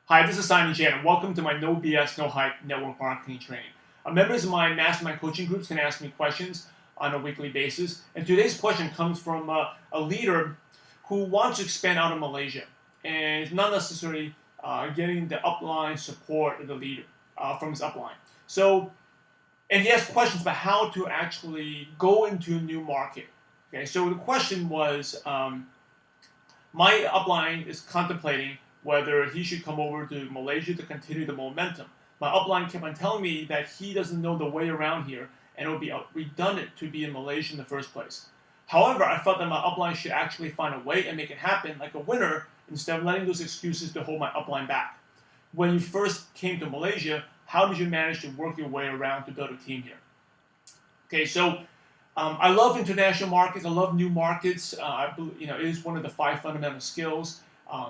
Hi, this is Simon Chan, and welcome to my No BS, No Hype network marketing training. Members of my mastermind coaching groups can ask me questions on a weekly basis. And today's question comes from a leader who wants to expand out of Malaysia and is not necessarily getting the upline support of the leader from his upline. And he has questions about how to actually go into a new market. Okay, so the question was, my upline is contemplating whether he should come over to Malaysia to continue the momentum. My upline kept on telling me that he doesn't know the way around here and it would be redundant to be in Malaysia in the first place. However, I felt that my upline should actually find a way and make it happen like a winner instead of letting those excuses to hold my upline back. When you first came to Malaysia, how did you manage to work your way around to build a team here? Okay, so I love international markets. I love new markets. It is one of the 5 fundamental skills.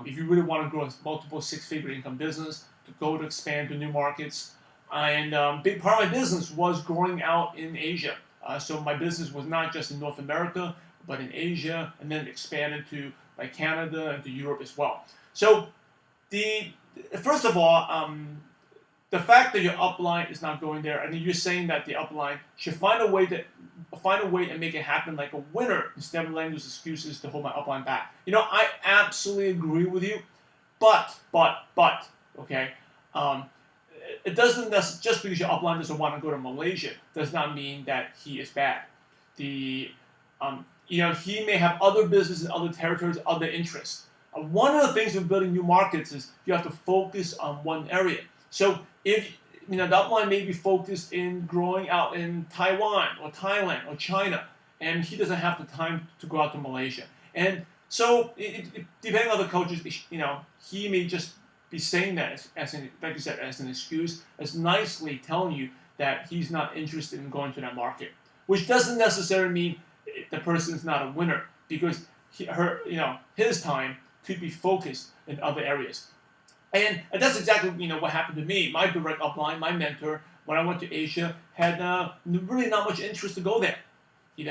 If you really want to grow a multiple 6-figure income business, to go to expand to new markets. And big part of my business was growing out in Asia. So my business was not just in North America, but in Asia, and then expanded to like Canada and to Europe as well. So first of all, the fact that your upline is not going there, and you're saying that the upline should find a way and make it happen like a winner instead of letting those excuses to hold my upline back. I absolutely agree with you, but, okay, it doesn't just because your upline doesn't want to go to Malaysia does not mean that he is bad. He may have other businesses, other territories, other interests. One of the things with building new markets is you have to focus on one area. So if the upline may be focused in growing out in Taiwan or Thailand or China, and he doesn't have the time to go out to Malaysia. And so, depending on the cultures, he may just be saying that like you said, as an excuse, as nicely telling you that he's not interested in going to that market, which doesn't necessarily mean the person's not a winner because his time could be focused in other areas. And that's exactly what happened to me. My direct upline, my mentor, when I went to Asia, had really not much interest to go there. He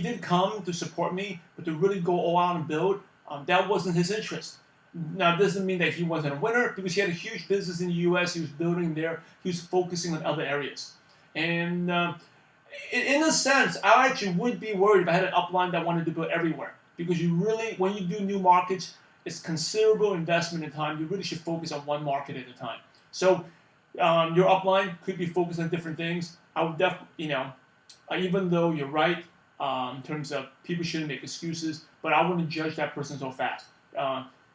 did come to support me, but to really go all out and build, that wasn't his interest. Now, it doesn't mean that he wasn't a winner because he had a huge business in the U.S. He was building there. He was focusing on other areas. And in a sense, I actually would be worried if I had an upline that wanted to build everywhere because when you do new markets, it's considerable investment in time. You really should focus on one market at a time. So your upline could be focused on different things. I would definitely, even though you're right in terms of people shouldn't make excuses, but I wouldn't judge that person so fast.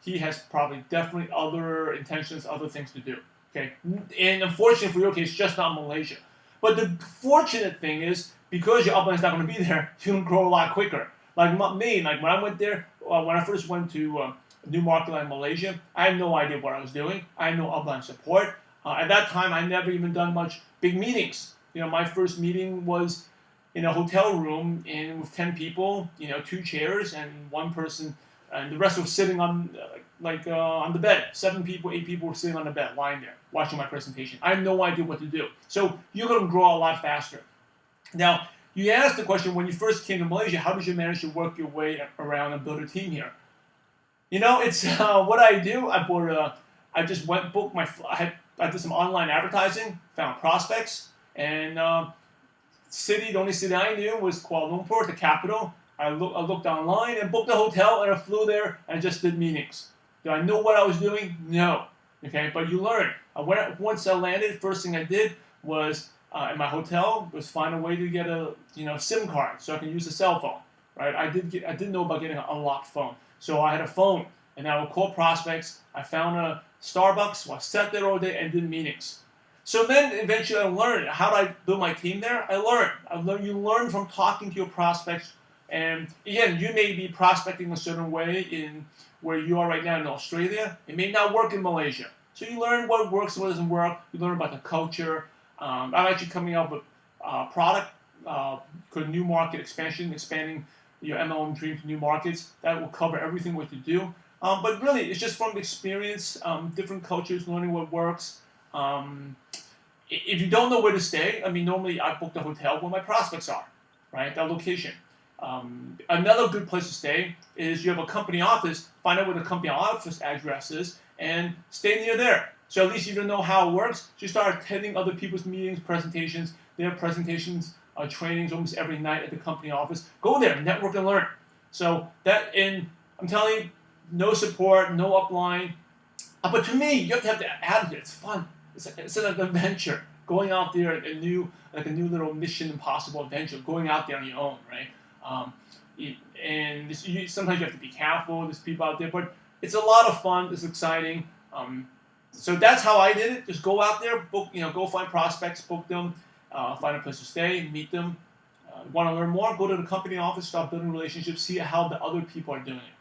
He has probably definitely other intentions, other things to do. Okay, and unfortunately for your case, just not Malaysia. But the fortunate thing is because your upline is not going to be there, you can grow a lot quicker. Like me, like when I went there, when I first went to a new market like Malaysia, I had no idea what I was doing. I had no upline support. At that time, I never even done much big meetings. My first meeting was in a hotel room with 10 people, 2 chairs and one person, and the rest was sitting on on the bed. 7 people, 8 people were sitting on the bed, lying there, watching my presentation. I had no idea what to do. So you're going to grow a lot faster. Now, you asked the question, when you first came to Malaysia, how did you manage to work your way around and build a team here? It's what I do. I just booked I did some online advertising, found prospects, and the only city I knew was Kuala Lumpur, the capital. I looked online and booked a hotel, and I flew there and just did meetings. Do I know what I was doing? No. Okay, but you learn. Once I landed, first thing I did was in my hotel was find a way to get a SIM card so I can use a cell phone. Right? I didn't know about getting an unlocked phone, so I had a phone, and I would call prospects. I found a Starbucks, so I sat there all day and did meetings. So then eventually I learned how do I build my team there. I learned. You learn from talking to your prospects. And again, you may be prospecting a certain way in where you are right now in Australia. It may not work in Malaysia. So you learn what works, what doesn't work. You learn about the culture. I'm actually coming up with a product called New Market Expansion, expanding your MLM dream to new markets. That will cover everything what you do. But really, it's just from experience, different cultures, learning what works. If you don't know where to stay, normally I book the hotel where my prospects are, right? That location. Another good place to stay is you have a company office. Find out where the company office address is, and stay near there. So at least you don't know how it works. You start attending other people's meetings, presentations. They have presentations, trainings almost every night at the company office. Go there, network and learn. So that, and I'm telling you, no support, no upline. But to me, you have to have the attitude. It's fun. It's like an adventure. Going out there, a new little Mission Impossible adventure. Going out there on your own, right? Sometimes you have to be careful. There's people out there, but it's a lot of fun. It's exciting. So that's how I did it. Just go out there, book. Go find prospects, book them, find a place to stay, meet them. Want to learn more? Go to the company office, start building relationships, see how the other people are doing it.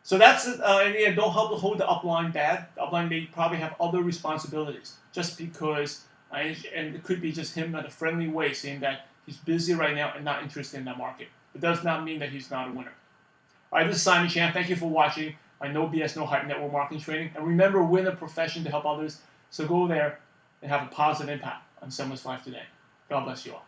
So that's it. And again, don't hold the upline bad. The upline may probably have other responsibilities just because, and it could be just him in a friendly way saying that he's busy right now and not interested in that market. It does not mean that he's not a winner. All right, this is Simon Chan. Thank you for watching my No BS, No Hype network marketing training. And remember, we're in a profession to help others. So go there and have a positive impact on someone's life today. God bless you all.